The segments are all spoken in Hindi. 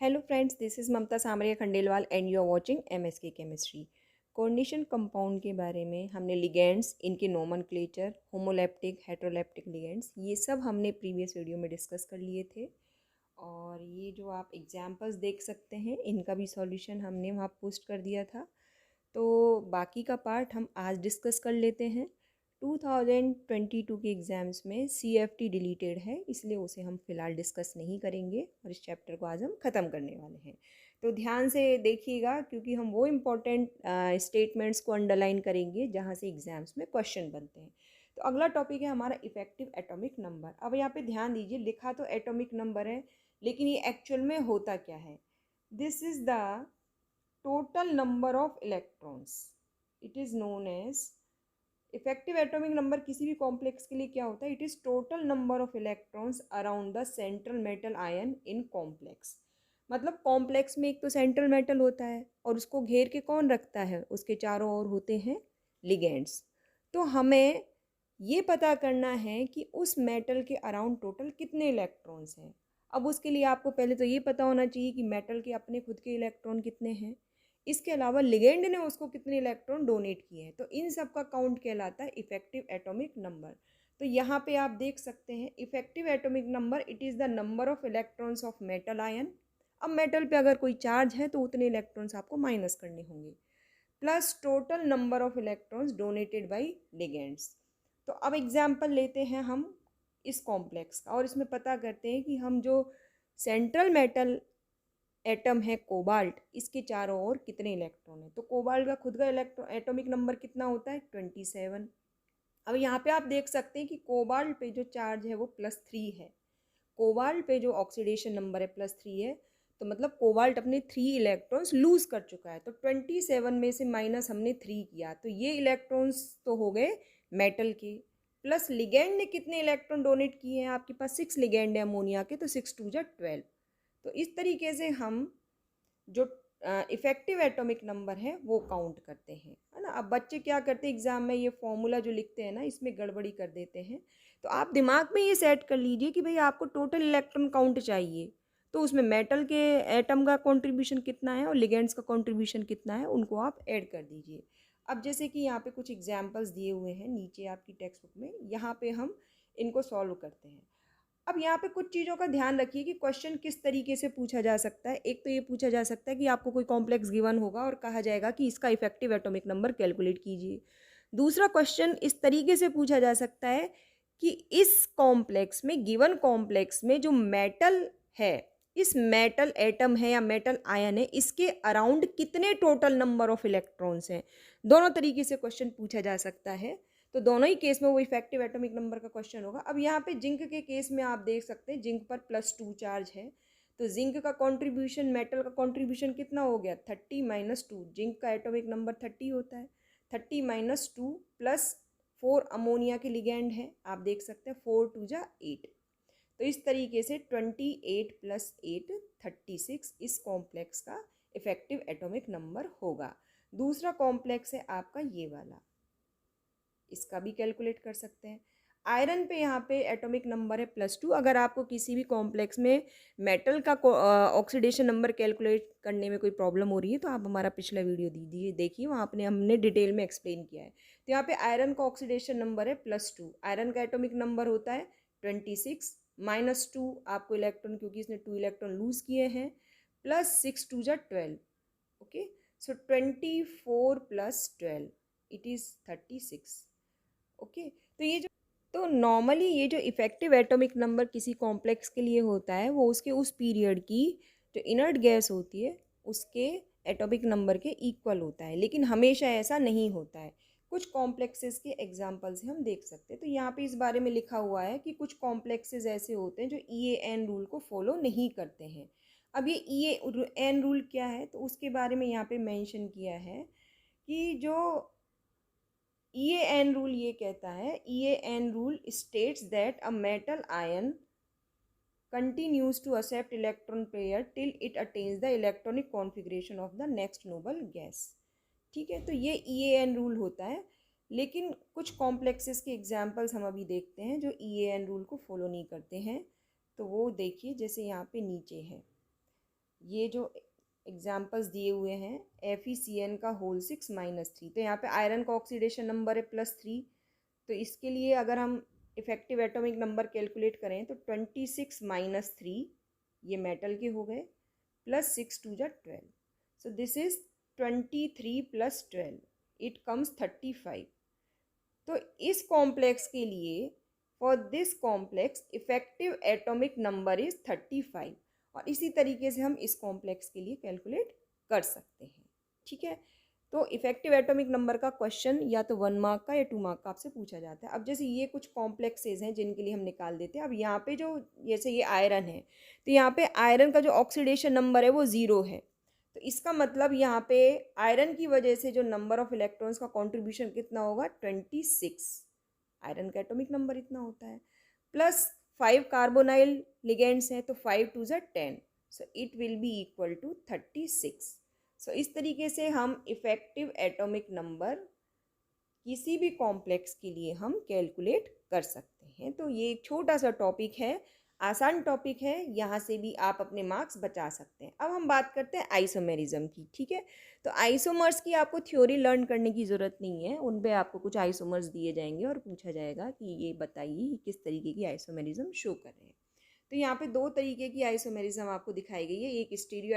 Hello friends, this is Mamta Samaria Khandelwal and you are watching MSK chemistry. Coordination compound के बारे में हमने लिगेंड्स, इनके नोमेनक्लेचर, होमोलैप्टिक, हेटेरोलैप्टिक लिगेंड्स, ये सब हमने प्रीवियस वीडियो में डिस्कस कर लिए थे। और ये जो आप एग्जांपल्स देख सकते हैं, इनका भी सॉल्यूशन हमने वहाँ पोस्ट कर दिया था। तो बाकी का पार्ट हम आज डिस्कस कर लेते हैं। 2022 के एग्ज़ाम्स में CFT डिलीटेड है, इसलिए उसे हम फ़िलहाल डिस्कस नहीं करेंगे और इस चैप्टर को आज हम ख़त्म करने वाले हैं। तो ध्यान से देखिएगा, क्योंकि हम वो इम्पोर्टेंट स्टेटमेंट्स को अंडरलाइन करेंगे जहाँ से एग्ज़ाम्स में क्वेश्चन बनते हैं। तो अगला टॉपिक है हमारा इफ़ेक्टिव एटॉमिक नंबर। अब यहाँ पे ध्यान दीजिए, लिखा तो एटॉमिक नंबर है, लेकिन ये एक्चुअल में होता क्या है? This is the total number of electrons. It is known as effective atomic number. किसी भी कॉम्प्लेक्स के लिए क्या होता है? It is total number of electrons around the central metal ion in complex. मतलब कॉम्प्लेक्स में एक तो सेंट्रल मेटल होता है और उसको घेर के कौन रखता है? उसके चारों ओर होते हैं लिगेंड्स। तो हमें ये पता करना है कि उस मेटल के अराउंड टोटल कितने इलेक्ट्रॉन्स हैं। अब उसके लिए आपको पहले तो ये पता होना चाहिए कि मेटल के अपने खुद के इलेक्ट्रॉन कितने हैं, इसके अलावा लिगेंड ने उसको कितने इलेक्ट्रॉन डोनेट किए हैं। तो इन सब का काउंट कहलाता है इफेक्टिव एटॉमिक नंबर। तो यहाँ पे आप देख सकते हैं effective atomic number, it is the number of electrons of metal ion. अब मेटल पे अगर कोई चार्ज है तो उतने इलेक्ट्रॉन्स आपको माइनस करने होंगे, plus total number of electrons donated by ligands. तो अब एग्जाम्पल लेते हैं हम इस कॉम्प्लेक्स का और इसमें पता करते हैं कि हम जो सेंट्रल मेटल एटम है कोबाल्ट, इसके चारों ओर कितने इलेक्ट्रॉन है। तो कोबाल्ट का खुद का इलेक्ट्रॉन एटॉमिक नंबर कितना होता है? 27। अब यहाँ पे आप देख सकते हैं कि कोबाल्ट पे जो चार्ज है वो +3 है, कोबाल्ट पे जो ऑक्सीडेशन नंबर है +3 है। तो मतलब कोबाल्ट अपने 3 इलेक्ट्रॉन्स लूज कर चुका है। तो 27 में से माइनस हमने 3 किया, तो ये इलेक्ट्रॉन्स तो हो गए मेटल के। प्लस लिगेंड ने कितने इलेक्ट्रॉन डोनेट किए हैं? आपके पास 6 लिगेंड है अमोनिया के, तो 6 2 जा 12। तो इस तरीके से हम जो इफेक्टिव एटॉमिक नंबर है वो काउंट करते हैं, है ना। अब बच्चे क्या करते हैं एग्जाम में, ये फॉर्मूला जो लिखते हैं ना, इसमें गड़बड़ी कर देते हैं। तो आप दिमाग में ये सेट कर लीजिए कि भाई आपको टोटल इलेक्ट्रॉन काउंट चाहिए, तो उसमें मेटल के एटम का कंट्रीब्यूशन कितना है और लिगेंड्स का कंट्रीब्यूशन कितना है, उनको आप ऐड कर दीजिए। अब जैसे कि यहाँ पे कुछ एग्जाम्पल्स दिए हुए हैं नीचे आपकी टेक्स्ट बुक में, यहाँ पे हम इनको सॉल्व करते हैं। अब यहाँ पे कुछ चीज़ों का ध्यान रखिए कि क्वेश्चन किस तरीके से पूछा जा सकता है। एक तो ये पूछा जा सकता है कि आपको कोई कॉम्प्लेक्स गिवन होगा और कहा जाएगा कि इसका इफेक्टिव एटॉमिक नंबर कैलकुलेट कीजिए। दूसरा क्वेश्चन इस तरीके से पूछा जा सकता है कि इस कॉम्प्लेक्स में, गिवन कॉम्प्लेक्स में जो मेटल है, इस मेटल एटम है या मेटल आयन है, इसके अराउंड कितने टोटल नंबर ऑफ इलेक्ट्रॉन्स हैं। दोनों तरीके से क्वेश्चन पूछा जा सकता है। तो दोनों ही केस में वो इफेक्टिव एटॉमिक नंबर का क्वेश्चन होगा। अब यहाँ पे जिंक के केस में आप देख सकते हैं जिंक पर +2 चार्ज है, तो जिंक का कंट्रीब्यूशन, मेटल का कंट्रीब्यूशन कितना हो गया? 30 - 2। जिंक का एटॉमिक नंबर 30 होता है। 30 - 2 प्लस 4 अमोनिया के लिगेंड है, आप देख सकते हैं 4 2 जा 8। तो इस तरीके से 28 + 8 36 इस कॉम्प्लेक्स का इफेक्टिव एटॉमिक नंबर होगा। दूसरा कॉम्प्लेक्स है आपका ये वाला, इसका भी कैलकुलेट कर सकते हैं। आयरन पे यहाँ पे एटॉमिक नंबर है +2। अगर आपको किसी भी कॉम्प्लेक्स में मेटल का ऑक्सीडेशन नंबर कैलकुलेट करने में कोई प्रॉब्लम हो रही है तो आप हमारा पिछला वीडियो दीजिए, देखिए वहाँ आपने हमने डिटेल में एक्सप्लेन किया है। तो यहाँ पे आयरन का ऑक्सीडेशन नंबर है +2। आयरन का एटॉमिक नंबर होता है 26 -2 आपको इलेक्ट्रॉन, क्योंकि इसने 2 इलेक्ट्रॉन लूज किए हैं, प्लस 6 2 जा 12। Okay, so 24 + 12 it is 36। Okay, तो ये जो, तो नॉर्मली ये जो इफेक्टिव एटॉमिक नंबर किसी कॉम्प्लेक्स के लिए होता है वो उसके उस पीरियड की जो इनर्ट गैस होती है उसके एटॉमिक नंबर के इक्वल होता है, लेकिन हमेशा ऐसा नहीं होता है। कुछ कॉम्प्लेक्सेस के एग्जांपल्स हम देख सकते हैं। तो यहाँ पे इस बारे में लिखा हुआ है कि कुछ कॉम्प्लेक्सेस ऐसे होते हैं जो EAN रूल को फॉलो नहीं करते हैं। अब ये EAN रूल क्या है, तो उसके बारे में यहाँ पे मेंशन किया है कि जो EAN रूल ये कहता है, EAN rule states that a metal ion continues to accept electron pair till it attains the electronic configuration of the next noble gas। ठीक है, तो ये EAN रूल होता है, लेकिन कुछ कॉम्प्लेक्सेस के एग्जांपल्स हम अभी देखते हैं जो EAN रूल को फॉलो नहीं करते हैं। तो वो देखिए, जैसे यहाँ पे नीचे है ये जो एग्जाम्पल्स दिए हुए हैं FeCN का होल 6 -3, तो यहाँ पे आयरन का ऑक्सीडेशन नंबर है +3, तो इसके लिए अगर हम इफेक्टिव एटॉमिक नंबर कैलकुलेट करें तो 26 - 3 ये मेटल के हो गए, +6 2 = 12, सो दिस इज 23 + 12 इट कम्स 35। तो इस कॉम्प्लेक्स के लिए for this complex effective atomic number is 35, और इसी तरीके से हम इस कॉम्प्लेक्स के लिए कैलकुलेट कर सकते हैं। ठीक है, तो इफेक्टिव एटॉमिक नंबर का क्वेश्चन या तो 1 मार्क का या 2 मार्क का आपसे पूछा जाता है। अब जैसे ये कुछ कॉम्प्लेक्सेज हैं जिनके लिए हम निकाल देते हैं। अब यहाँ पे जो जैसे ये आयरन है, तो यहाँ पे आयरन का जो ऑक्सीडेशन नंबर है वो 0 है, तो इसका मतलब यहाँ पे आयरन की वजह से जो नंबर ऑफ इलेक्ट्रॉन्स का कंट्रीब्यूशन कितना होगा 26, आयरन का एटॉमिक नंबर इतना होता है, प्लस 5 कार्बोनाइल लिगेंड्स हैं तो 5 2 = 10, so it will be equal to 36। So इस तरीके से हम इफेक्टिव एटॉमिक नंबर किसी भी कॉम्प्लेक्स के लिए हम कैलकुलेट कर सकते हैं। तो ये एक छोटा सा टॉपिक है, आसान टॉपिक है, यहाँ से भी आप अपने मार्क्स बचा सकते हैं। अब हम बात करते हैं आइसोमेरिज्म की। ठीक है, तो आइसोमर्स की आपको थ्योरी लर्न करने की ज़रूरत नहीं है, उन पे आपको कुछ आइसोमर्स दिए जाएंगे और पूछा जाएगा कि ये बताइए किस तरीके की आइसोमेरिज्म शो कर रहे हैं। तो यहाँ पे 2 तरीके की आइसोमेरिज्म आपको दिखाई गई है, एक स्टीरियो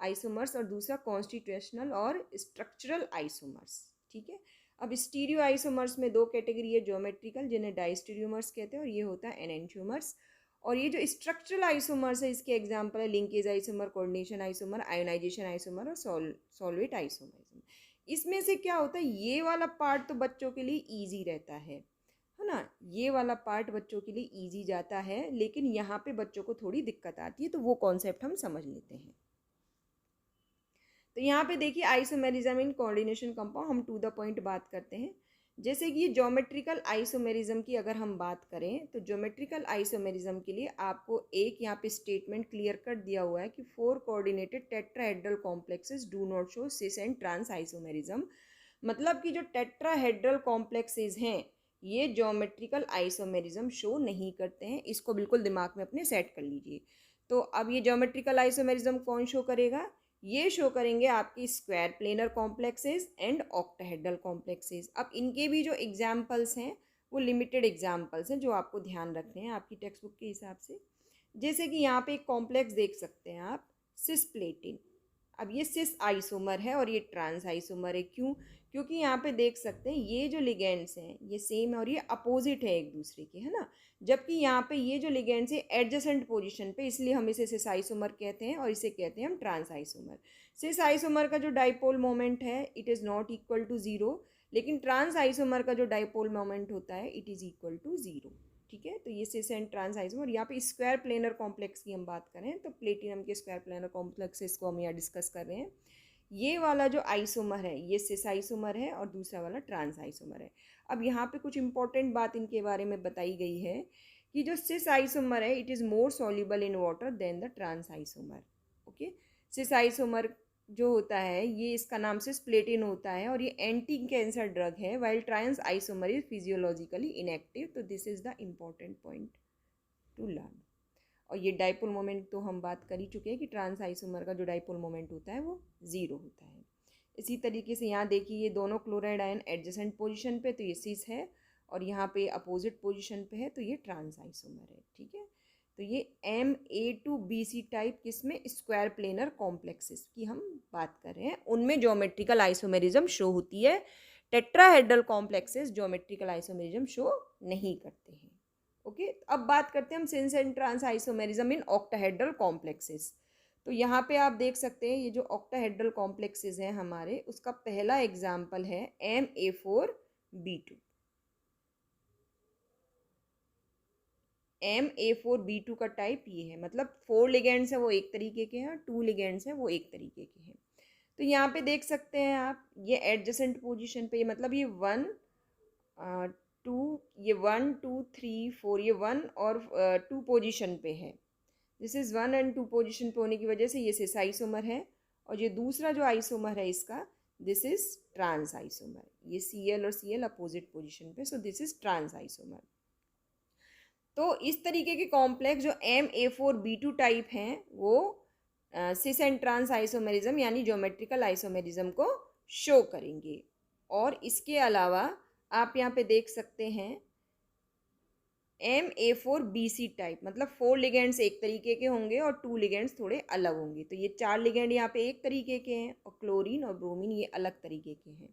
आइसोमर्स और दूसरा कॉन्स्टिट्यूशनल और स्ट्रक्चरल आइसोमर्स। ठीक है, अब स्टीरियो आइसोमर्स में 2 कैटेगरी है, ज्योमेट्रिकल जिन्हें डाइस्टीरियोमर्स कहते हैं और ये होता है एनेंटियोमर्स, और ये जो स्ट्रक्चरल आइसोमर्स है इसके एग्जांपल है linkage isomer, coordination isomer, ionization isomer और सॉल्वेट आइसोमर। इसमें से क्या होता है, ये वाला पार्ट तो बच्चों के लिए ईजी रहता है ना, ये वाला पार्ट बच्चों के लिए ईजी जाता है, लेकिन यहाँ पे बच्चों को थोड़ी दिक्कत आती है, तो वो कॉन्सेप्ट हम समझ लेते हैं। तो यहाँ पे देखिए आइसोमेरिज्म इन कोऑर्डिनेशन कंपाउंड, हम टू द पॉइंट बात करते हैं। जैसे कि ज्योमेट्रिकल आइसोमेरिज्म की अगर हम बात करें तो ज्योमेट्रिकल आइसोमेरिज्म के लिए आपको एक यहाँ पे स्टेटमेंट क्लियर कट दिया हुआ है कि 4 coordinated tetrahedral complexes do not show cis and trans isomerism, मतलब कि जो टेट्राहेड्रल कॉम्प्लेक्सेस हैं ये ज्योमेट्रिकल आइसोमेरिज्म शो नहीं करते हैं, इसको बिल्कुल दिमाग में अपने सेट कर लीजिए। तो अब ये ज्योमेट्रिकल आइसोमेरिज्म कौन शो करेगा, ये शो करेंगे आपकी square planar complexes and octahedral complexes. अब इनके भी जो एग्जाम्पल्स हैं वो लिमिटेड एग्जाम्पल्स हैं जो आपको ध्यान रखने हैं आपकी टेक्स्ट बुक के हिसाब से। जैसे कि यहाँ पे एक कॉम्प्लेक्स देख सकते हैं आप, सिसप्लेटिन। अब ये सिस आइसोमर है और ये ट्रांस आइसोमर है, क्यों, क्योंकि यहाँ पे देख सकते हैं ये जो लिगेंड्स हैं ये सेम है और ये अपोजिट है एक दूसरे के, है ना, जबकि यहाँ पे ये जो लिगेंड्स है एडजेसेंट पोजीशन पे, इसलिए हम इसे सिस आइसोमर कहते हैं और इसे कहते हैं हम ट्रांस आइसोमर। सिस आइसोमर का जो डाइपोल मोमेंट है it is not equal to 0, लेकिन ट्रांस आइसोमर का जो डाइपोल मोमेंट होता है इट इज़ इक्वल टू 0। ठीक है, तो ये सिस एंड ट्रांस आइसोमर। यहाँ पे स्क्वायर प्लेनर कॉम्प्लेक्स की हम बात करें तो प्लेटिनम के स्क्वायर प्लेनर कॉम्प्लेक्सेस को हम यहाँ डिस्कस कर रहे हैं। ये वाला जो आइसोमर है ये सिस आइसोमर है और दूसरा वाला ट्रांस आइसोमर है। अब यहाँ पे कुछ इंपॉर्टेंट बात इनके बारे में बताई गई है कि जो सिस आइसोमर है it is more soluble in water than the trans isomer. Okay, cis isomer जो होता है ये इसका नाम सिस्प्लेटिन होता है और ये एंटी कैंसर ड्रग है, while trans isomer is physiologically inactive. तो this is the important point to learn. और ये डाइपोल मोमेंट तो हम बात कर ही चुके हैं कि ट्रांस आइसोमर का जो डाइपोल मोमेंट होता है वो 0 होता है। इसी तरीके से यहाँ देखिए ये दोनों क्लोराइड आयन एडजेसेंट पोजीशन पे, तो ये सिस है, और यहाँ पे अपोजिट पोजीशन पे है तो ये ट्रांस आइसोमर है। ठीक है, तो ये MA2BC टाइप किसमें, स्क्वायर प्लेनर कॉम्प्लेक्सेस की हम बात कर रहे हैं, उनमें ज्योमेट्रिकल आइसोमेरिज्म शो होती है। Tetrahedral complexes geometrical isomerism show नहीं करते हैं। ओके, अब बात करते हैं हम cis and trans isomerism in octahedral complexes. तो यहाँ पे आप देख सकते हैं ये जो ऑक्टाहेड्रल कॉम्प्लेक्सेस हैं हमारे, उसका पहला एग्जाम्पल है MA4B2। MA4B2 का टाइप ये है, मतलब 4 लिगेंड्स हैं वो एक तरीके के हैं, 2 लिगेंड्स हैं वो एक तरीके के हैं। तो यहाँ पे देख सकते हैं आप ये एडजेसेंट पोजीशन पे, ये मतलब ये 1 2, ये 1 2 3 4, ये 1 और 2 पोजीशन पे है। दिस इज़ 1 एंड 2 पोजीशन पे होने की वजह से ये सिस आइसोमर है, और ये दूसरा जो आइसोमर है इसका दिस इज ट्रांस आइसोमर, ये Cl और Cl अपोजिट पोजीशन पे, so this is trans isomer. तो इस तरीके के कॉम्प्लेक्स जो MA4B2 टाइप हैं वो सिस एंड ट्रांस आइसोमेरिज्म यानी ज्योमेट्रिकल आइसोमेरिज्म को शो करेंगे। और इसके अलावा आप यहाँ पे देख सकते हैं MA4BC टाइप, मतलब 4 लिगेंड्स एक तरीके के होंगे और 2 लिगेंड्स थोड़े अलग होंगे। तो ये 4 लिगेंड यहाँ पे एक तरीके के हैं और क्लोरीन और ब्रोमीन ये अलग तरीके के हैं।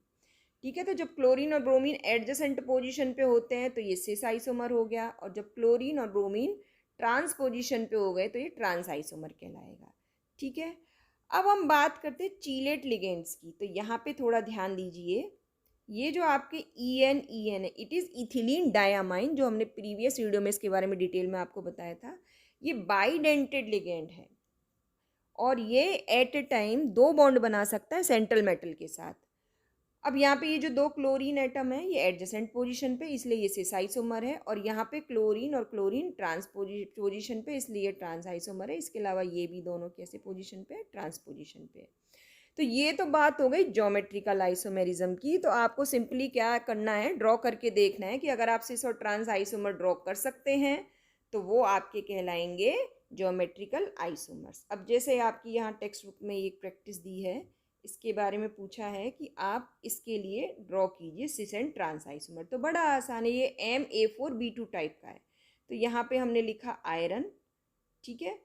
ठीक है, तो जब क्लोरीन और ब्रोमीन एडजेसेंट पोजीशन पे होते हैं तो ये सिस आइसोमर हो गया, और जब क्लोरीन और ब्रोमीन ट्रांस पोजीशन पे हो गए तो ये ट्रांस आइसोमर कहलाएगा। ठीक है, अब हम बात करते हैं चीलेट लिगेंड्स की। तो यहाँ पे थोड़ा ध्यान दीजिए, ये जो आपके EN है, इट इज़ इथिलीन डायामाइन, जो हमने प्रीवियस वीडियो में इसके बारे में डिटेल में आपको बताया था। ये बाइडेंटेड लिगेंड है और ये एट ए टाइम 2 बॉन्ड बना सकता है सेंट्रल मेटल के साथ। अब यहाँ पे ये जो 2 क्लोरीन एटम है ये एडजेसेंट पोजीशन पे, इसलिए ये सिस आइसोमर है, और यहाँ पे क्लोरीन और क्लोरीन ट्रांस पोजीशन पे, इसलिए ये ट्रांस आइसोमर है। इसके अलावा ये भी दोनों कैसे पोजीशन पे, ट्रांस पोजीशन पे। तो ये तो बात हो गई ज्योमेट्रिकल आइसोमेरिज्म की। तो आपको सिंपली क्या करना है, ड्रॉ करके देखना है कि अगर आप सिस और ट्रांस आइसोमर ड्रॉ कर सकते हैं तो वो आपके कहलाएंगे ज्योमेट्रिकल आइसोमर्स। अब जैसे आपकी यहाँ टेक्स्ट बुक में एक प्रैक्टिस दी है, इसके बारे में पूछा है कि आप इसके लिए ड्रॉ कीजिए सिस एंड ट्रांस आइसोमर। तो बड़ा आसान है, ये MA4B2 टाइप का है। तो यहाँ पे हमने लिखा आयरन। ठीक है,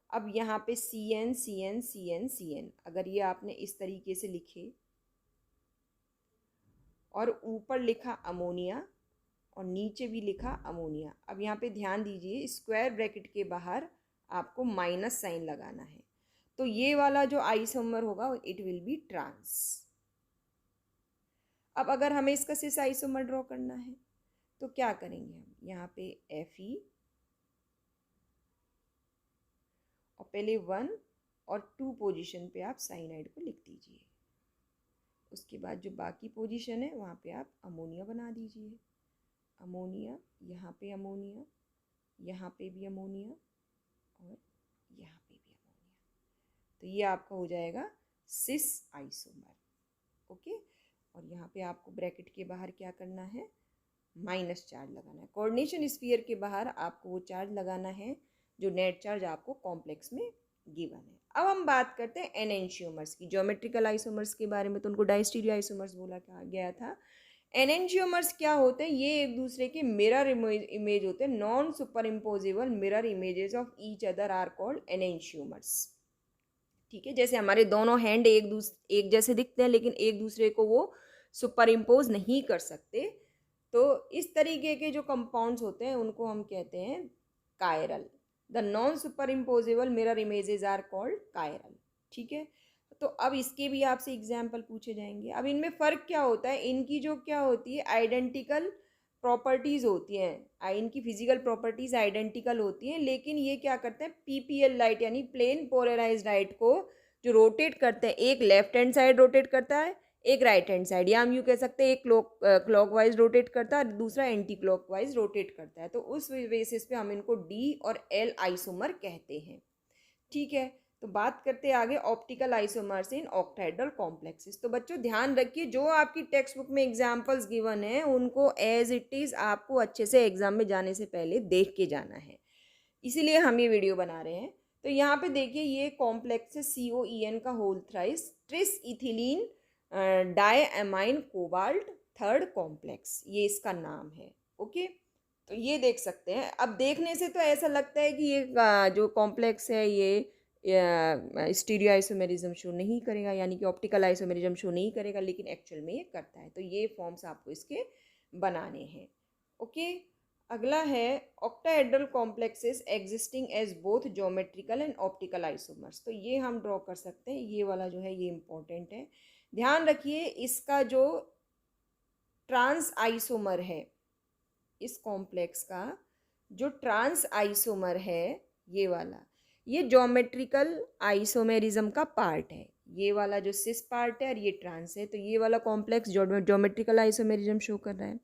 अब यहाँ पे CN CN CN CN, अगर ये आपने इस तरीके से लिखे और ऊपर लिखा अमोनिया और नीचे भी लिखा अमोनिया। अब यहाँ पे ध्यान दीजिए, स्क्वायर ब्रैकेट के बाहर आपको माइनस साइन लगाना है। तो ये वाला जो आइसोमर होगा इट विल बी ट्रांस। अब अगर हमें इसका सिस आइसोमर ड्रॉ करना है तो क्या करेंगे, हम यहाँ पे Fe और पहले 1 और 2 पोजीशन पे आप साइनाइड को लिख दीजिए। उसके बाद जो बाकी पोजीशन है वहाँ पे आप अमोनिया बना दीजिए। अमोनिया, यहाँ पे अमोनिया, यहाँ पे भी अमोनिया और यहाँ पे भी अमोनिया। तो ये आपका हो जाएगा सिस आइसोमर। ओके, और यहाँ पे आपको ब्रैकेट के बाहर क्या करना है, माइनस चार्ज लगाना है। कोऑर्डिनेशन स्फीयर के बाहर आपको वो चार्ज लगाना है जो नेट चार्ज आपको कॉम्प्लेक्स में गिवन है। अब हम बात करते हैं एनेंशियोमर्स की। ज्योमेट्रिकल आइसोमर्स के बारे में तो उनको डायस्टीरियो आइसोमर्स बोला गया था। एनेंशियोमर्स क्या होते हैं, ये एक दूसरे के मिरर इमेज होते हैं। Non super imposable mirror images of each other are called enantiomers. ठीक है, जैसे हमारे दोनों हैंड एक जैसे दिखते हैं लेकिन एक दूसरे को वो सुपर इम्पोज नहीं कर सकते। तो इस तरीके के जो कंपाउंड्स होते हैं उनको हम कहते हैं chiral. The non super imposable mirror images are called chiral. ठीक है, तो अब इसके भी आपसे एग्जाम्पल पूछे जाएंगे। अब इनमें फ़र्क क्या होता है, इनकी जो क्या होती है आइडेंटिकल प्रॉपर्टीज़ होती हैं, इनकी फिजिकल प्रॉपर्टीज़ आइडेंटिकल होती हैं, लेकिन ये क्या करते हैं PPL लाइट यानी प्लेन पोलराइज्ड लाइट को जो रोटेट करते हैं, एक लेफ्ट हैंड साइड रोटेट करता है, एक राइट हैंड साइड, या हम यूँ कह सकते हैं एक क्लॉकवाइज रोटेट करता है, दूसरा एंटी क्लॉकवाइज रोटेट करता है। तो उस बेसिस पे हम इनको D और L आइसोमर कहते हैं। ठीक है, तो बात करते हैं आगे ऑप्टिकल आइसोमर्स इन ऑक्टाहेड्रल कॉम्प्लेक्सेस। तो बच्चों ध्यान रखिए, जो आपकी टेक्स्ट बुक में एग्जाम्पल्स गिवन है उनको एज इट इज़ आपको अच्छे से एग्जाम में जाने से पहले देख के जाना है, इसीलिए हम ये वीडियो बना रहे हैं। तो यहाँ पे देखिए ये कॉम्प्लेक्स है COEN का whole thrice tris ethylene diamine cobalt third complex, ये इसका नाम है। ओके, तो ये देख सकते हैं। अब देखने से तो ऐसा लगता है कि ये जो कॉम्प्लेक्स है ये स्टीरियो आइसोमेरिज्म शो नहीं करेगा, यानी कि ऑप्टिकल आइसोमेरिज्म शो नहीं करेगा, लेकिन एक्चुअल में ये करता है। तो ये फॉर्म्स आपको इसके बनाने हैं। ओके, अगला है octahedral complexes existing as both geometrical and optical isomers. तो ये हम ड्रॉ कर सकते हैं, ये वाला जो है ये इंपॉर्टेंट है। ध्यान रखिए, इसका जो ट्रांस आइसोमर है, इस कॉम्प्लेक्स का जो ट्रांस आइसोमर है ये वाला, ये ज्योमेट्रिकल आइसोमेरिज्म का पार्ट है। ये वाला जो सिस पार्ट है और ये ट्रांस है, तो ये वाला कॉम्प्लेक्स ज्योमेट्रिकल आइसोमेरिज्म शो कर रहा है।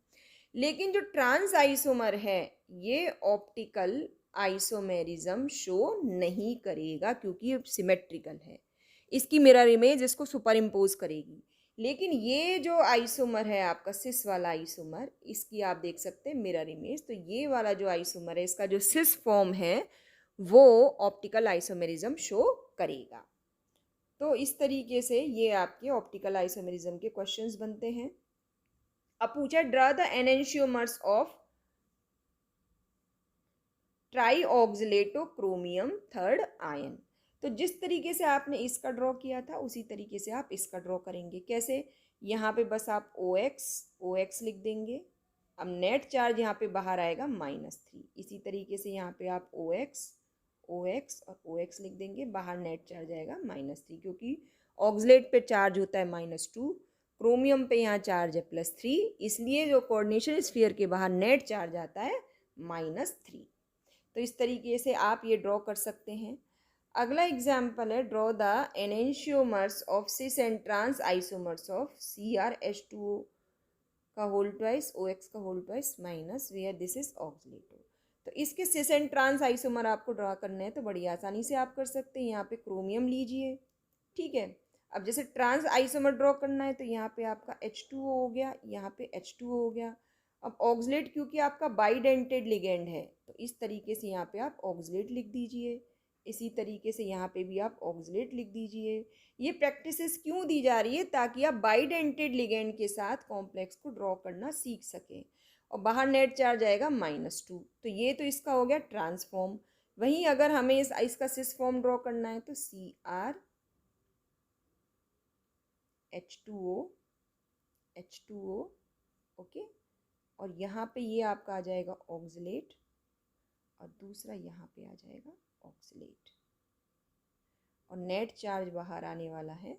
लेकिन जो ट्रांस आइसोमर है ये ऑप्टिकल आइसोमेरिज्म शो नहीं करेगा, क्योंकि ये सिमेट्रिकल है, इसकी मिरर इमेज इसको सुपर इम्पोज करेगी। लेकिन ये जो आइसोमर है आपका सिस वाला आइसोमर, इसकी आप देख सकते हैं मिरर इमेज। तो ये वाला जो आइसोमर है, इसका जो सिस फॉर्म है वो ऑप्टिकल आइसोमेरिज्म शो करेगा। तो इस तरीके से ये आपके ऑप्टिकल आइसोमेरिज्म के क्वेश्चंस बनते हैं। अब पूछा draw the enantiomers of trioxalato chromium third ion. तो जिस तरीके से आपने इसका ड्रॉ किया था उसी तरीके से आप इसका ड्रॉ करेंगे। कैसे? यहाँ पे बस आप OX लिख देंगे। अब नेट चार्ज यहाँ पे बाहर आएगा -3। इसी तरीके से यहाँ पे आप OX और OX लिख देंगे, बाहर नेट चार्ज आएगा -3, क्योंकि ऑक्सलेट पे चार्ज होता है -2, क्रोमियम पे यहाँ चार्ज है +3, इसलिए जो कोऑर्डिनेशन स्फीयर के बाहर नेट चार्ज आता है -3। तो इस तरीके से आप ये ड्रॉ कर सकते हैं। अगला एग्जाम्पल है draw the enantiomers of cis and trans isomers of CrH2O का होल ट्वाइस OX का whole twice minus where this is oxalato. तो इसके सिस एंड ट्रांस आइसोमर आपको ड्रॉ करना है तो बड़ी आसानी से आप कर सकते हैं। यहाँ पे क्रोमियम लीजिए, ठीक है। अब जैसे ट्रांस आइसोमर ड्रॉ करना है तो यहाँ पे आपका H2O हो गया, यहाँ पे H2O हो गया। अब ऑक्सलेट क्योंकि आपका बाइडेंटेड लिगेंड है तो इस तरीके से यहाँ पे आप ऑक्सलेट लिख दीजिए। इसी तरीके से यहाँ पे भी आप ऑक्सलेट लिख दीजिए। ये प्रैक्टिसेस क्यों दी जा रही है? ताकि आप बाइडेंटेड लिगेंड के साथ कॉम्प्लेक्स को ड्रॉ करना सीख सकें। और बाहर नेट चार्ज आएगा -2। तो ये तो इसका हो गया ट्रांसफॉर्म। वहीं अगर हमें इसका सिस फॉर्म ड्रॉ करना है तो CrH2O ओके। और यहाँ पे ये आपका आ जाएगा ऑक्सलेट और दूसरा यहाँ पे आ जाएगा ऑक्सलेट। और नेट चार्ज बाहर आने वाला है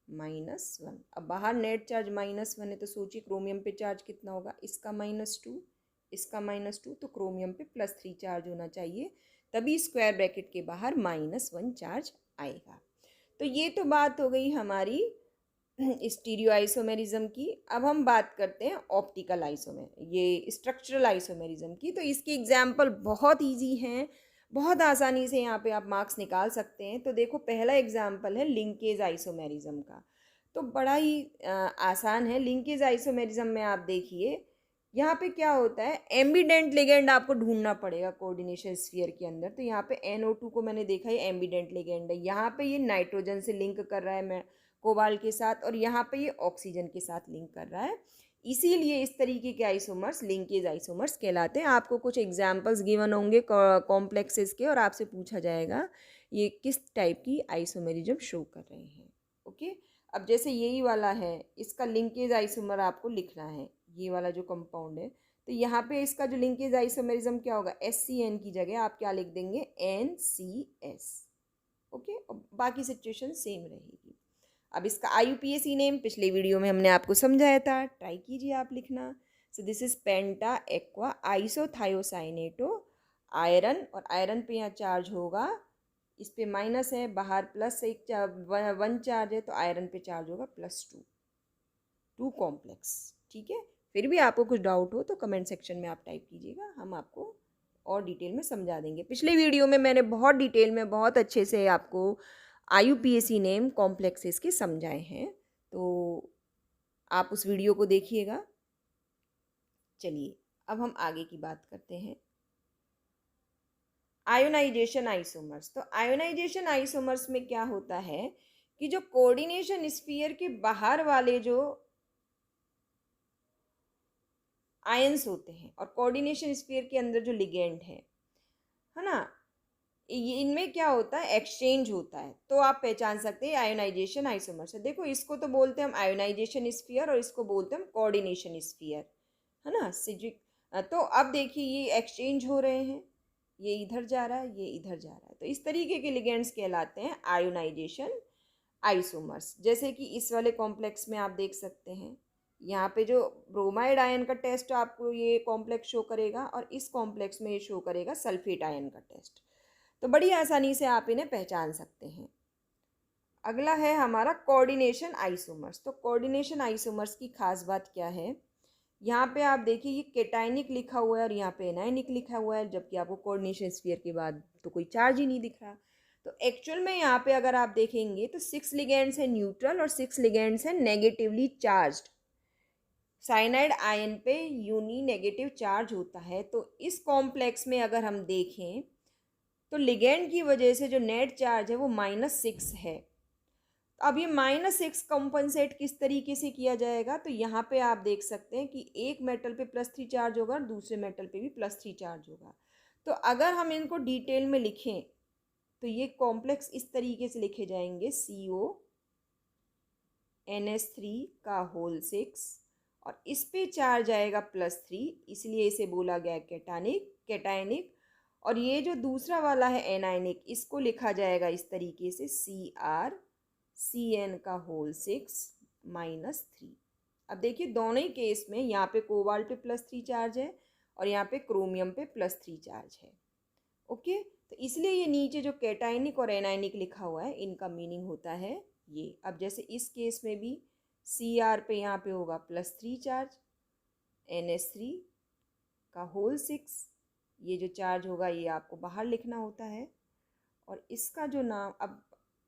-1। अब बाहर नेट चार्ज -1 है तो सोचिए क्रोमियम पे चार्ज कितना होगा, इसका -2, इसका -2, तो क्रोमियम पे +3 चार्ज होना चाहिए, तभी स्क्वायर ब्रैकेट के बाहर -1 चार्ज आएगा। तो ये तो बात हो गई हमारी स्टीरियो आइसोमेरिज्म की। अब हम बात करते हैं ऑप्टिकल आइसोमेर, ये स्ट्रक्चरल आइसोमेरिज्म की। तो इसकी एग्जाम्पल बहुत ईजी हैं, बहुत आसानी से यहाँ पे आप मार्क्स निकाल सकते हैं। तो देखो पहला एग्जाम्पल है लिंकेज आइसोमेरिज्म का। तो बड़ा ही आसान है। लिंकेज आइसोमेरिज्म में आप देखिए यहाँ पे क्या होता है, एम्बिडेंट लिगेंड आपको ढूंढना पड़ेगा कोऑर्डिनेशन स्फीयर के अंदर। तो यहाँ पे NO2 को मैंने देखा है एम्बिडेंट लिगेंड है, यहाँ पे ये नाइट्रोजन से लिंक कर रहा है मैं कोबाल्ट के साथ, और यहाँ पे ये ऑक्सीजन के साथ लिंक कर रहा है। इसीलिए इस तरीके के आइसोमर्स लिंकेज आइसोमर्स कहलाते हैं। आपको कुछ एग्जाम्पल्स गिवन होंगे कॉम्प्लेक्सेस के और आपसे पूछा जाएगा ये किस टाइप की आइसोमेरिज्म शो कर रहे हैं। ओके, अब जैसे यही वाला है, इसका लिंकेज आइसोमर आपको लिखना है, ये वाला जो कंपाउंड है। तो यहाँ पे इसका जो लिंकेज आइसोमेरिज्म क्या होगा, SCN की जगह आप क्या लिख देंगे, NCS। ओके, और बाकी सिचुएशन सेम रहेगी। अब इसका IUPAC नेम पिछले वीडियो में हमने आपको समझाया था, ट्राई कीजिए आप लिखना। So this is penta aqua isothiocyanato iron, और आयरन पे यहाँ चार्ज होगा, इस पे माइनस है, बाहर +1 चार्ज है, तो आयरन पे चार्ज होगा +2 कॉम्प्लेक्स। ठीक है, फिर भी आपको कुछ डाउट हो तो कमेंट सेक्शन में आप टाइप कीजिएगा, हम आपको और डिटेल में समझा देंगे। पिछले वीडियो में मैंने बहुत डिटेल में बहुत अच्छे से आपको IUPAC नेम कॉम्प्लेक्सेस के समझाए हैं, तो आप उस वीडियो को देखिएगा। चलिए अब हम आगे की बात करते हैं, आयोनाइजेशन आइसोमर्स। तो आयोनाइजेशन आइसोमर्स में क्या होता है कि जो कोऑर्डिनेशन स्फीयर के बाहर वाले जो आयंस होते हैं और कोऑर्डिनेशन स्फीयर के अंदर जो लिगेंड है ना, इनमें क्या होता है, एक्सचेंज होता है। तो आप पहचान सकते हैं आयोनाइजेशन आइसोमर्स है। देखो इसको तो बोलते हैं हम आयोनाइजेशन स्फीयर और इसको बोलते हैं हम कोऑर्डिनेशन स्फीयर, है ना, सिजिक। तो अब देखिए ये एक्सचेंज हो रहे हैं, ये इधर जा रहा है, ये इधर जा रहा है, तो इस तरीके के लिगेंड्स कहलाते हैं आयोनाइजेशन आइसोमर्स। जैसे कि इस वाले कॉम्प्लेक्स में आप देख सकते हैं, यहाँ पे जो ब्रोमाइड आयन का टेस्ट आपको ये कॉम्प्लेक्स शो करेगा और इस कॉम्प्लेक्स में ये शो करेगा सल्फेट आयन का टेस्ट। तो बड़ी आसानी से आप इन्हें पहचान सकते हैं। अगला है हमारा कोऑर्डिनेशन आइसोमर्स। तो कोऑर्डिनेशन आइसोमर्स की खास बात क्या है, यहाँ पे आप देखिए ये केटाइनिक लिखा हुआ है और यहाँ पे एनाइनिक लिखा हुआ है, जबकि आपको कोऑर्डिनेशन स्फीयर के बाद तो कोई चार्ज ही नहीं दिख रहा। तो एक्चुअल में यहाँ पे अगर आप देखेंगे तो 6 लिगेंड्स हैं न्यूट्रल और 6 लिगेंड्स हैं नेगेटिवली चार्ज्ड। साइनाइड आयन पे यूनी नेगेटिव चार्ज होता है। तो इस कॉम्प्लेक्स में अगर हम देखें तो लिगेंड की वजह से जो नेट चार्ज है वो -6 है। अब ये -6 कंपनसेट किस तरीके से किया जाएगा, तो यहाँ पे आप देख सकते हैं कि एक मेटल पे +3 चार्ज होगा और दूसरे मेटल पे भी +3 चार्ज होगा। तो अगर हम इनको डिटेल में लिखें तो ये कॉम्प्लेक्स इस तरीके से लिखे जाएंगे CONH3 का होल 6 और इस पे चार्ज आएगा +3, इसलिए इसे बोला गया कैटायनिक। और ये जो दूसरा वाला है एनायनिक, इसको लिखा जाएगा इस तरीके से CrCN का होल 6 -3। अब देखिए दोनों ही केस में यहाँ पे कोबाल्ट पे +3 चार्ज है और यहाँ पे क्रोमियम पे +3 चार्ज है। ओके, तो इसलिए ये नीचे जो कैटायनिक और एनायनिक लिखा हुआ है इनका मीनिंग होता है ये। अब जैसे इस केस में भी Cr पे यहाँ पे होगा +3 चार्ज, NH3 का होल 6, ये जो चार्ज होगा ये आपको बाहर लिखना होता है और इसका जो नाम अब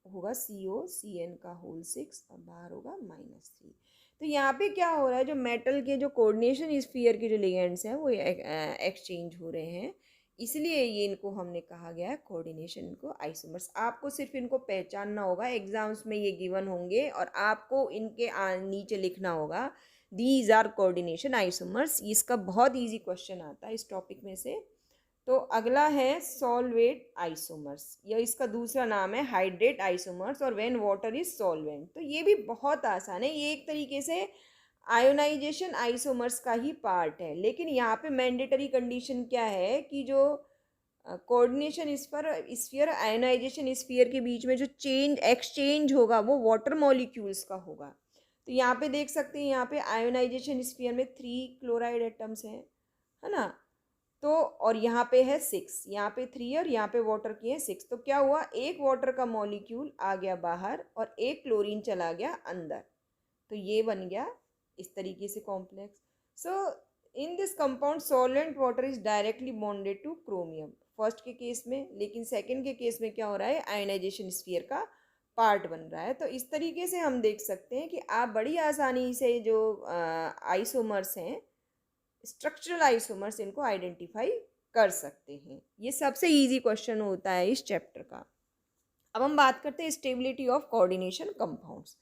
होगा COCN का होल 6 और बाहर होगा -3। तो यहाँ पे क्या हो रहा है, जो मेटल के जो कोऑर्डिनेशन स्फीयर के जो लिगेंड्स हैं वो एक्सचेंज हो रहे हैं, इसलिए ये इनको हमने कहा गया है कोऑर्डिनेशन को आइसोमर्स। आपको सिर्फ इनको पहचानना होगा, एग्जाम्स में ये गिवन होंगे और आपको इनके नीचे लिखना होगा दीज आर कोऑर्डिनेशन आइसोमर्स। इसका बहुत इजी क्वेश्चन आता है इस टॉपिक में से। तो अगला है सॉल्वेट आइसोमर्स, या इसका दूसरा नाम है हाइड्रेट आइसोमर्स और व्हेन वाटर इज सॉल्वेंट। तो ये भी बहुत आसान है, ये एक तरीके से आयोनाइजेशन आइसोमर्स का ही पार्ट है, लेकिन यहाँ पे मैंडेटरी कंडीशन क्या है कि जो कोऑर्डिनेशन स्फीयर आयोनाइजेशन स्फीयर के बीच में जो एक्सचेंज होगा वो वाटर मॉलिक्यूल्स का होगा। तो यहाँ पे देख सकते हैं, यहाँ पे आयोनाइजेशन स्फीयर में 3 क्लोराइड एटम्स हैं, है ना। तो और यहाँ पे है 6, यहाँ पे 3 और यहाँ पे वाटर की है 6। तो क्या हुआ, एक वाटर का मॉलिक्यूल आ गया बाहर और एक क्लोरीन चला गया अंदर, तो ये बन गया इस तरीके से complex. So in this compound solvent water is directly bonded two chromium first के केस में, लेकिन सेकंड के केस में क्या हो रहा है, आयोनाइजेशन स्फीयर का पार्ट बन रहा है। तो इस तरीके से हम देख सकते हैं कि आप बड़ी आसानी से जो आइसोमर्स हैं, स्ट्रक्चरल आइसोमर्स, इनको आइडेंटिफाई कर सकते हैं। ये सबसे इजी क्वेश्चन होता है इस चैप्टर का। अब हम बात करते हैं स्टेबिलिटी ऑफ कोऑर्डिनेशन कंपाउंड्स।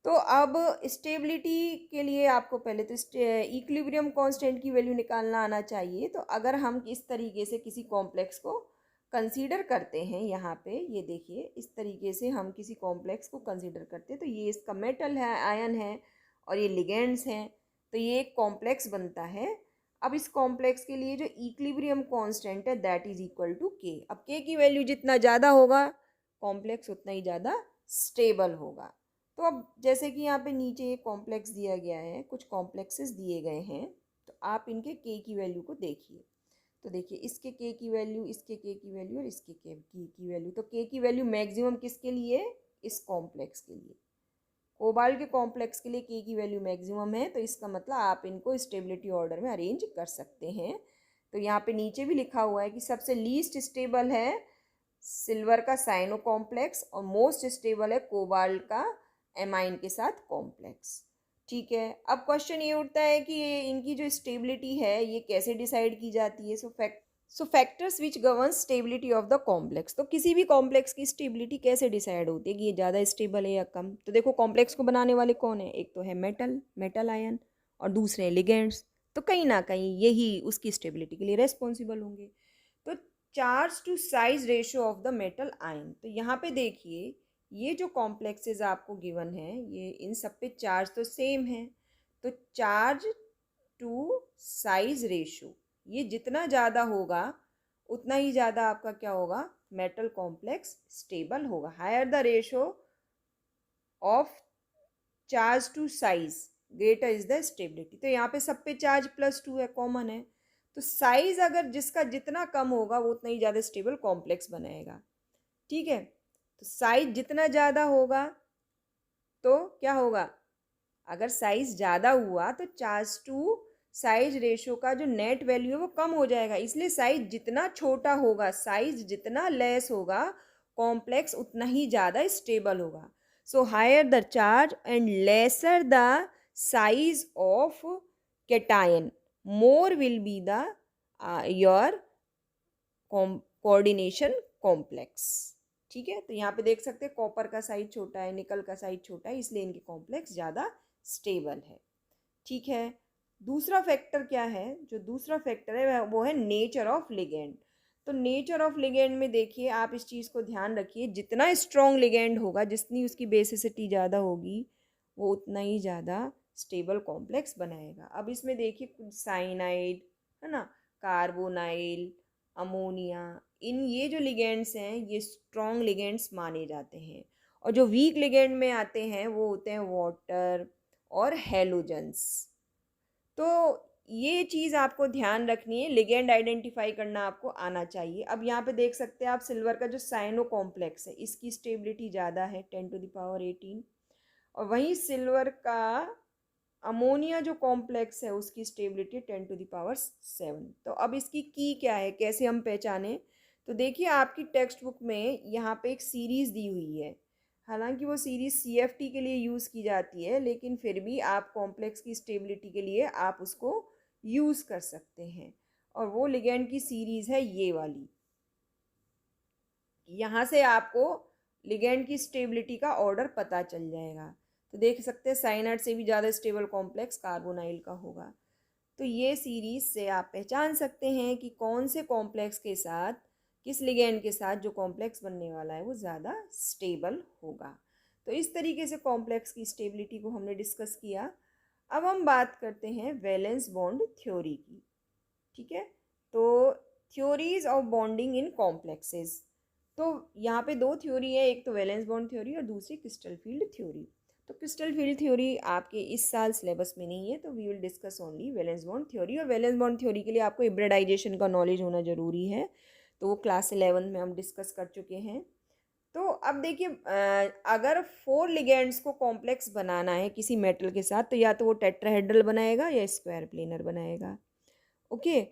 तो अब स्टेबिलिटी के लिए आपको पहले तो इक्विलिब्रियम कांस्टेंट की वैल्यू निकालना आना चाहिए। तो अगर हम इस तरीके से किसी कॉम्प्लेक्स को कंसीडर करते हैं, यहाँ पे ये देखिए इस तरीके से हम किसी कॉम्प्लेक्स को कंसीडर करते हैं, तो ये इसका मेटल है, आयन है और ये लिगेंड्स हैं, तो ये एक कॉम्प्लेक्स बनता है। अब इस कॉम्प्लेक्स के लिए जो इक्विलिब्रियम कांस्टेंट है दैट इज इक्वल टू के। अब के की वैल्यू जितना ज़्यादा होगा कॉम्प्लेक्स उतना ही ज़्यादा स्टेबल होगा। तो अब जैसे कि यहाँ पे नीचे एक कॉम्प्लेक्स दिया गया है, कुछ कॉम्प्लेक्सेस दिए गए हैं, तो आप इनके के की वैल्यू को देखिए। तो देखिए इसके के की वैल्यू, इसके के की वैल्यू और इसके के की वैल्यू। तो के की वैल्यू मैक्सिमम किसके लिए, इस कॉम्प्लेक्स के लिए, कोबाल्ट के कॉम्प्लेक्स के लिए के की वैल्यू मैक्सिमम है। तो इसका मतलब आप इनको स्टेबिलिटी ऑर्डर में अरेंज कर सकते हैं। तो यहाँ पे नीचे भी लिखा हुआ है कि सबसे लीस्ट स्टेबल है सिल्वर का साइनो कॉम्प्लेक्स और मोस्ट स्टेबल है कोबाल्ट का एमाइन के साथ कॉम्प्लेक्स। ठीक है, अब क्वेश्चन ये उठता है कि इनकी जो स्टेबिलिटी है ये कैसे डिसाइड की जाती है। सो factors which govern stability of the complex. तो किसी भी कॉम्प्लेक्स की स्टेबिलिटी कैसे डिसाइड होती है कि ये ज़्यादा स्टेबल है या कम। तो देखो कॉम्प्लेक्स को बनाने वाले कौन है, एक तो है मेटल आयन और दूसरे हैं लिगेंड्स। तो कहीं ना कहीं यही उसकी स्टेबिलिटी के लिए रेस्पॉन्सिबल होंगे। तो charge to size ratio of the metal ion. तो यहाँ पे देखिए ये जो कॉम्प्लेक्सेस आपको गिवन है, ये इन सब पे चार्ज तो सेम है। तो चार्ज टू साइज रेशियो ये जितना ज़्यादा होगा उतना ही ज़्यादा आपका क्या होगा, मेटल कॉम्प्लेक्स स्टेबल होगा। Higher the ratio of charge to size greater is the stability. तो यहाँ पे सब पे चार्ज +2 है, कॉमन है। तो साइज अगर जिसका जितना कम होगा वो उतना ही ज़्यादा स्टेबल कॉम्प्लेक्स बनाएगा। ठीक है, तो साइज जितना ज़्यादा होगा तो क्या होगा, अगर साइज ज़्यादा हुआ तो चार्ज टू साइज रेशियो का जो नेट वैल्यू है वो कम हो जाएगा। इसलिए साइज जितना छोटा होगा, साइज जितना लेस होगा, कॉम्प्लेक्स उतना ही ज़्यादा स्टेबल होगा। So higher the charge and lesser the size of cation, more will be the your coordination complex. ठीक है, तो यहाँ पे देख सकते हैं कॉपर का साइज छोटा है, निकल का साइज छोटा है, इसलिए इनके कॉम्प्लेक्स ज़्यादा स्टेबल है। ठीक है, दूसरा फैक्टर क्या है, जो दूसरा फैक्टर है वो है नेचर ऑफ लिगेंड। तो नेचर ऑफ लिगेंड में देखिए आप इस चीज़ को ध्यान रखिए, जितना स्ट्रॉन्ग लिगेंड होगा, जितनी उसकी बेसिसिटी ज़्यादा होगी, वो उतना ही ज़्यादा स्टेबल कॉम्प्लेक्स बनाएगा। अब इसमें देखिए कुछ साइनाइड है ना, कार्बोनाइल, अमोनिया, इन ये जो लिगेंड्स हैं ये स्ट्रॉन्ग लिगेंड्स माने जाते हैं। और जो वीक लिगेंड में आते हैं वो होते हैं वाटर और हेलोजेंस। तो ये चीज़ आपको ध्यान रखनी है, लिगेंड आइडेंटिफाई करना आपको आना चाहिए। अब यहाँ पे देख सकते हैं आप सिल्वर का जो साइनो कॉम्प्लेक्स है इसकी स्टेबिलिटी ज़्यादा है 10⁻18, और वहीं सिल्वर का अमोनिया जो कॉम्प्लेक्स है उसकी स्टेबिलिटी 10⁻7। तो अब इसकी की क्या है, कैसे हम पहचानें? तो देखिए आपकी टेक्स्ट बुक में यहाँ पे एक सीरीज़ दी हुई है, हालांकि वो सीरीज़ CFT के लिए यूज़ की जाती है, लेकिन फिर भी आप कॉम्प्लेक्स की स्टेबिलिटी के लिए आप उसको यूज़ कर सकते हैं। और वो लिगेंड की सीरीज़ है ये वाली। यहाँ से आपको लिगेंड की स्टेबिलिटी का ऑर्डर पता चल जाएगा। तो देख सकते हैं साइनाइड से भी ज़्यादा स्टेबल कॉम्प्लेक्स कार्बोनाइल का होगा। तो ये सीरीज से आप पहचान सकते हैं कि कौन से कॉम्प्लेक्स के साथ, किस लिगेंड के साथ जो कॉम्प्लेक्स बनने वाला है वो ज़्यादा स्टेबल होगा। तो इस तरीके से कॉम्प्लेक्स की स्टेबिलिटी को हमने डिस्कस किया। अब हम बात करते हैं वैलेंस बॉन्ड थ्योरी की। ठीक है, तो theories of bonding in complexes. तो यहाँ पे दो थ्योरी है, एक तो वैलेंस बॉन्ड थ्योरी और दूसरी क्रिस्टल फील्ड थ्योरी। तो क्रिस्टल फील्ड थ्योरी आपके इस साल सिलेबस में नहीं है, तो we will discuss only valence bond theory. और वैलेंस बॉन्ड थ्योरी के लिए आपको हिब्रिडाइजेशन का नॉलेज होना जरूरी है, तो वो क्लास 11 में हम डिस्कस कर चुके हैं। तो अब देखिए अगर 4 लिगेंड्स को कॉम्प्लेक्स बनाना है किसी मेटल के साथ, तो या तो वो टेट्राहेड्रल बनाएगा या स्क्वायर प्लेनर बनाएगा। ओके,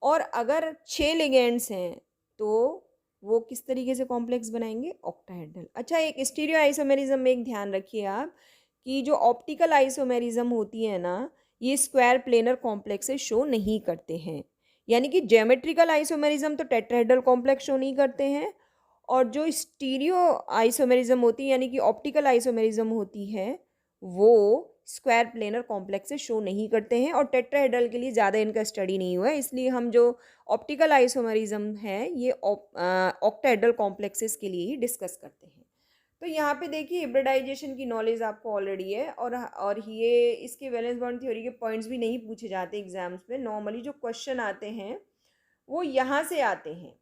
और अगर 6 लिगेंड्स हैं तो वो किस तरीके से कॉम्प्लेक्स बनाएंगे? ऑक्टाहेड्रल। अच्छा, एक स्टीरियो आइसोमेरिज्म में एक ध्यान रखिए आप कि जो ऑप्टिकल आइसोमेरिज्म होती है ना, ये स्क्वायर प्लेनर कॉम्प्लेक्स से शो नहीं करते हैं। यानी कि ज्योमेट्रिकल आइसोमेरिज्म तो टेट्राहेड्रल कॉम्प्लेक्स शो नहीं करते हैं, और जो स्टीरियो आइसोमेरिज्म होती है यानी कि ऑप्टिकल आइसोमेरिज्म होती है वो स्क्वायर प्लेनर कॉम्प्लेक्स से शो नहीं करते हैं। और टेट्राहेड्रल के लिए ज़्यादा इनका स्टडी नहीं हुआ है, इसलिए हम जो ऑप्टिकल आइसोमेरिज्म है ये ऑक्टाहेड्रल कॉम्प्लेक्सेस के लिए ही डिस्कस करते हैं। तो यहाँ पे देखिए हिब्रिडाइजेशन की नॉलेज आपको ऑलरेडी है, और ये इसके वैलेंस बॉन्ड थ्योरी के पॉइंट्स भी नहीं पूछे जाते एग्जाम्स में। नॉर्मली जो क्वेश्चन आते हैं वो यहाँ से आते हैं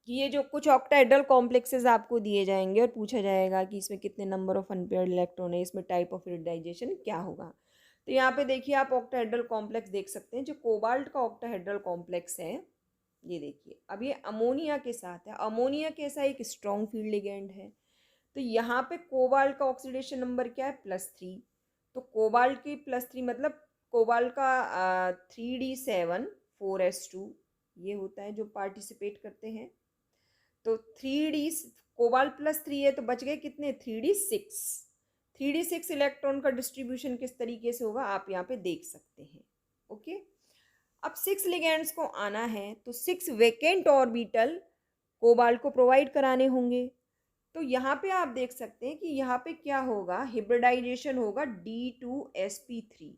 कि ये जो कुछ ऑक्टाहेड्रल कॉम्प्लेक्सेस आपको दिए जाएंगे और पूछा जाएगा कि इसमें कितने नंबर ऑफ अनपेयर्ड इलेक्ट्रॉन है, इसमें टाइप ऑफ हिब्रिडाइजेशन क्या होगा। तो यहाँ पे देखिए आप ऑक्टाहेड्रल कॉम्प्लेक्स देख सकते हैं। जो कोबाल्ट का ऑक्टाहेड्रल कॉम्प्लेक्स है ये देखिए, अब ये अमोनिया के साथ है। अमोनिया कैसा एक स्ट्रॉन्ग फील्ड लिगेंड है, तो यहाँ पे कोबाल्ट का ऑक्सीडेशन नंबर क्या है? +3। तो कोबाल्ट की +3 मतलब कोबाल्ट का 3d7 4s2 ये होता है जो पार्टिसिपेट करते हैं। तो 3d कोबाल्ट +3 है तो बच गए कितने? 3d6। 3d6 इलेक्ट्रॉन का डिस्ट्रीब्यूशन किस तरीके से होगा आप यहाँ पे देख सकते हैं। ओके, अब 6 लिगेंड्स को आना है तो 6 वेकेंट ऑर्बिटल कोबाल्ट को प्रोवाइड कराने होंगे। तो यहाँ पे आप देख सकते हैं कि यहाँ पे क्या होगा, हिब्रिडाइजेशन होगा D2sp3।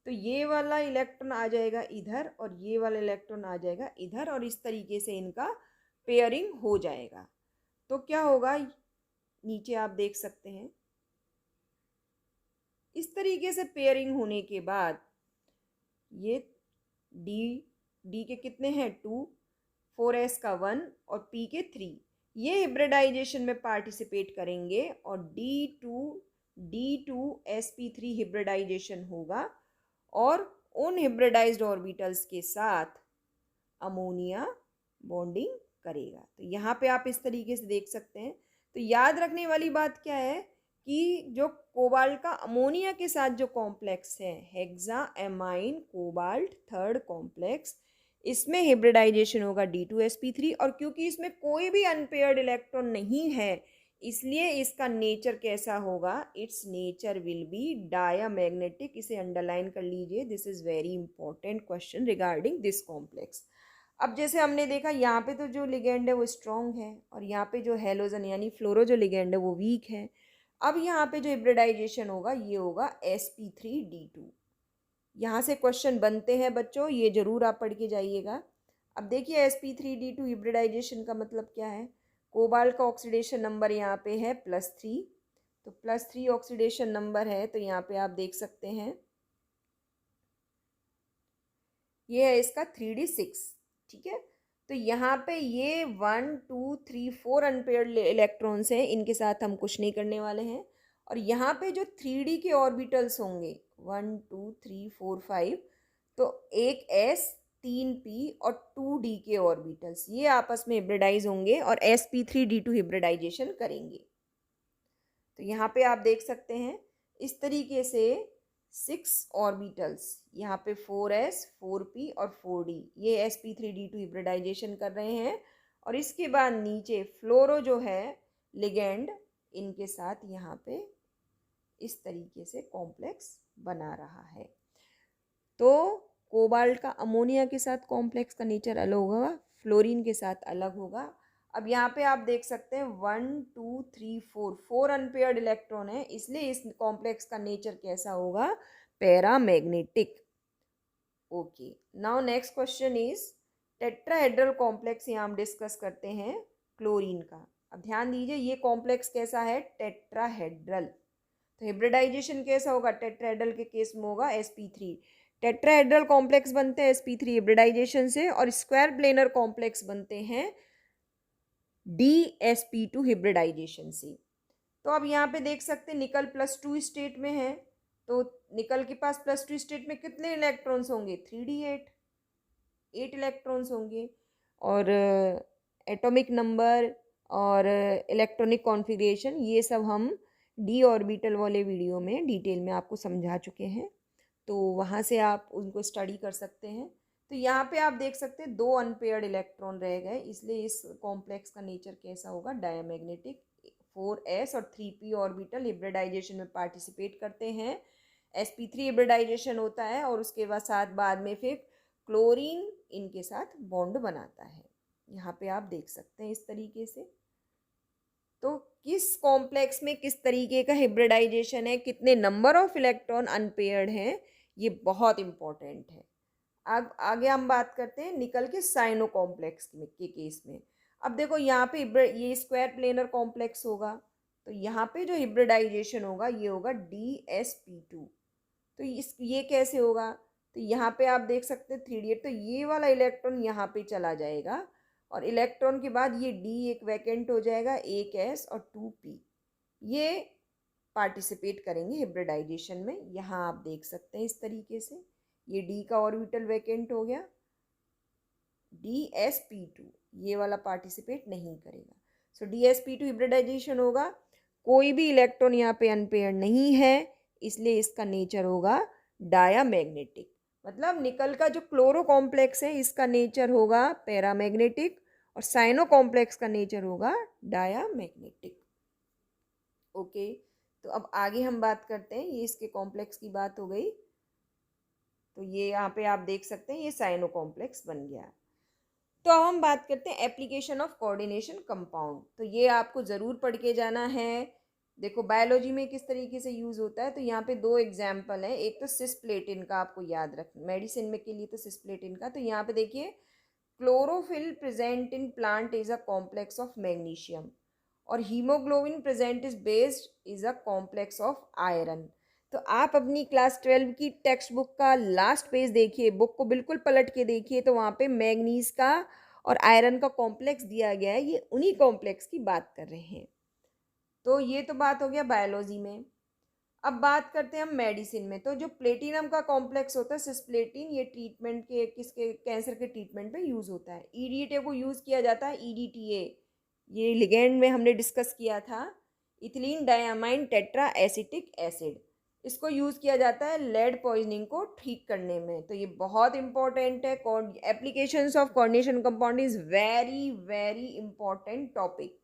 तो ये वाला इलेक्ट्रॉन आ जाएगा इधर और ये वाला इलेक्ट्रॉन आ जाएगा इधर, और इस तरीके से इनका पेयरिंग हो जाएगा। तो क्या होगा, नीचे आप देख सकते हैं इस तरीके से पेयरिंग होने के बाद ये डी के कितने हैं? 2, 4s का 1 और p के 3, ये हिब्रिडाइजेशन में पार्टिसिपेट करेंगे और D2sp3 हिब्रिडाइजेशन होगा और उन हिब्रिडाइज्ड ऑर्बिटल्स के साथ अमोनिया बॉन्डिंग करेगा। तो यहाँ पे आप इस तरीके से देख सकते हैं। तो याद रखने वाली बात क्या है कि जो कोबाल्ट का अमोनिया के साथ जो कॉम्प्लेक्स है हेक्साएमाइन कोबाल्ट थर्ड कॉम्प्लेक्स, इसमें हिब्रिडाइजेशन होगा D2sp3, और क्योंकि इसमें कोई भी अनपेयर्ड इलेक्ट्रॉन नहीं है इसलिए इसका नेचर कैसा होगा? It's nature will be diamagnetic. इसे अंडरलाइन कर लीजिए, this is very important question regarding this complex. अब जैसे हमने देखा यहाँ पे तो जो लिगेंड है वो स्ट्रॉन्ग है और यहाँ पे जो हैलोजन यानी फ्लोरो जो लिगेंड है वो वीक है। अब यहाँ पे जो हिब्रिडाइजेशन होगा ये होगा sp3d2। यहाँ से क्वेश्चन बनते हैं बच्चों, ये जरूर आप पढ़ के जाइएगा। अब देखिए sp3d2 हिब्रिडाइजेशन का मतलब क्या है। कोबाल्ट का ऑक्सीडेशन नंबर यहाँ पे है +3, तो +3 ऑक्सीडेशन नंबर है, तो यहाँ पे आप देख सकते हैं ये है इसका 3d6। ठीक है, तो यहाँ पे ये 1 2 3 4 अनपेयर्ड इलेक्ट्रॉन्स हैं, इनके साथ हम कुछ नहीं करने वाले हैं। और यहाँ पे जो 3d के ऑर्बिटल्स होंगे 1 2 3 4 5, तो एक s 3p और 2d के ऑर्बिटल्स ये आपस में हिब्रिडाइज होंगे और sp3d2 हिब्रिडाइजेशन करेंगे। तो यहाँ पे आप देख सकते हैं इस तरीके से 6 ऑर्बिटल्स, यहाँ पे 4s 4p और 4d ये sp3d2 हिब्रिडाइजेशन कर रहे हैं। और इसके बाद नीचे फ्लोरो जो है लिगेंड इनके साथ यहाँ पे इस तरीके से कॉम्प्लेक्स बना रहा है। तो कोबाल्ट का अमोनिया के साथ कॉम्प्लेक्स का नेचर अलग होगा, फ्लोरीन के साथ अलग होगा। अब यहाँ पे आप देख सकते हैं 1 2 3 4 अनपेयर्ड इलेक्ट्रॉन है, इसलिए इस कॉम्प्लेक्स का नेचर कैसा होगा, paramagnetic. Okay, now next question is tetrahedral complex, यहाँ हम डिस्कस करते हैं क्लोरीन का। अब ध्यान दीजिए ये कॉम्प्लेक्स कैसा है, टेट्राहेड्रल। तो हिब्रिडाइजेशन कैसा होगा, टेट्राहेड्रल के केस में होगा sp3। टेट्राहेड्रल कॉम्प्लेक्स बनते हैं sp3 हिब्रिडाइजेशन से, और स्क्वायर प्लेनर कॉम्प्लेक्स बनते हैं dsp2 हिब्रिडाइजेशन से। तो अब यहाँ पे देख सकते हैं निकल +2 स्टेट में है, तो निकल के पास +2 स्टेट में कितने इलेक्ट्रॉन्स होंगे, 3d8, 8 इलेक्ट्रॉन्स होंगे। और एटॉमिक नंबर और इलेक्ट्रॉनिक कॉन्फ़िगरेशन ये सब हम d ऑर्बिटल वाले वीडियो में डिटेल में आपको समझा चुके हैं, तो वहाँ से आप उनको स्टडी कर सकते हैं। तो यहाँ पे आप देख सकते हैं 2 अनपेयर्ड इलेक्ट्रॉन रह गए, इसलिए इस कॉम्प्लेक्स का नेचर कैसा होगा, डायमैग्नेटिक। 4s और 3p ऑर्बिटल हिब्रिडाइजेशन में पार्टिसिपेट करते हैं, sp3 हिब्रिडाइजेशन होता है और उसके बाद में फिर क्लोरीन इनके साथ बॉन्ड बनाता है। यहाँ पे आप देख सकते हैं इस तरीके से। तो किस कॉम्प्लेक्स में किस तरीके का हिब्रिडाइजेशन है, कितने नंबर ऑफ इलेक्ट्रॉन अनपेयर्ड हैं, ये बहुत इंपॉर्टेंट है। अब आगे हम बात करते हैं निकल के साइनो कॉम्प्लेक्स के केस में। अब देखो यहाँ पे ये स्क्वायर प्लेनर कॉम्प्लेक्स होगा, तो यहाँ पे जो हिब्रिडाइजेशन होगा ये होगा dsp2। तो ये कैसे होगा, तो यहाँ पे आप देख सकते हैं 3d8, तो ये वाला इलेक्ट्रॉन यहाँ पे चला जाएगा और इलेक्ट्रॉन के बाद ये d एक वैकेंट हो जाएगा, एक s और 2p ये पार्टिसिपेट करेंगे हिब्रिडाइजेशन में। यहाँ आप देख सकते हैं इस तरीके से ये d का ऑर्बिटल वैकेंट हो गया, dsp2 ये वाला पार्टिसिपेट नहीं करेगा। सो dsp2 हिब्रिडाइजेशन होगा, कोई भी इलेक्ट्रॉन यहाँ पे अनपेयर नहीं है, इसलिए इसका नेचर होगा डायामैग्नेटिक। मतलब निकल का जो क्लोरो कॉम्प्लेक्स है इसका नेचर होगा पैरामैग्नेटिक और साइनो कॉम्प्लेक्स का नेचर होगा डायामैग्नेटिक। ओके, तो अब आगे हम बात करते हैं, ये इसके कॉम्प्लेक्स की बात हो गई। तो ये यहाँ पे आप देख सकते हैं ये साइनो कॉम्प्लेक्स बन गया। तो अब हम बात करते हैं एप्लीकेशन ऑफ कोऑर्डिनेशन कंपाउंड। तो ये आपको ज़रूर पढ़ के जाना है। देखो बायोलॉजी में किस तरीके से यूज़ होता है, तो यहाँ पे 2 एग्जाम्पल हैं। एक तो सिस्प्लेटिन का आपको याद रखना, मेडिसिन में के लिए तो सिस्प्लेटिन का। तो यहाँ पे देखिए chlorophyll present in plant is a complex of magnesium और haemoglobin present is based is a complex of iron. तो आप अपनी क्लास 12 की टेक्स्ट बुक का लास्ट पेज देखिए, बुक को बिल्कुल पलट के देखिए, तो वहाँ पे मैग्नीज का और आयरन का कॉम्प्लेक्स दिया गया है, ये उन्हीं कॉम्प्लेक्स की बात कर रहे हैं। तो ये तो बात हो गया बायोलॉजी में। अब बात करते हैं हम मेडिसिन में। तो जो प्लेटिनम का कॉम्प्लेक्स होता है सिस्प्लेटिन, ये ट्रीटमेंट के किसके कैंसर के ट्रीटमेंट में यूज़ होता है। ईडीटा को यूज़ किया जाता है, ईडीटीए ये लिगेंड में हमने डिस्कस किया था, ethylene diamine tetra acetic acid, इसको यूज़ किया जाता है लेड पॉइजनिंग को ठीक करने में। तो ये बहुत इंपॉर्टेंट है। Applications of coordination compound is very very important topic.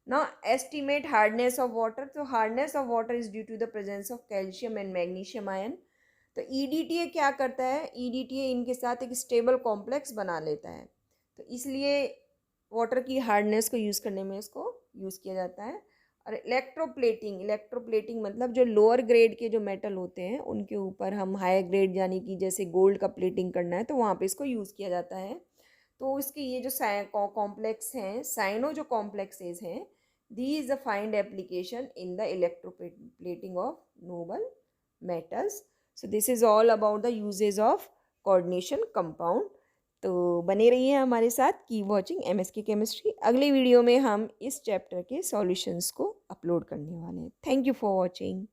Now estimate hardness of water. तो hardness of water is due to the presence of calcium and magnesium ion. तो EDTA क्या करता है, EDTA इनके साथ एक स्टेबल कॉम्प्लेक्स बना लेता है। तो इसलिए वाटर की हार्डनेस को यूज़ करने में इसको यूज़ किया जाता है। और इलेक्ट्रोप्लेटिंग मतलब जो लोअर ग्रेड के जो मेटल होते हैं उनके ऊपर हम हायर ग्रेड यानी कि जैसे गोल्ड का प्लेटिंग करना है तो वहाँ पे इसको यूज़ किया जाता है। तो इसके ये जो कॉम्प्लेक्स हैं, साइनो जो कॉम्प्लेक्सेस हैं, the is a find application in the electroplating of noble metals. So this is all about the uses of coordination compound. तो बने रहिए हमारे साथ, कीप वॉचिंग एमएसके केमिस्ट्री। अगले वीडियो में हम इस चैप्टर के सॉल्यूशंस को अपलोड करने वाले हैं। Thank you for watching.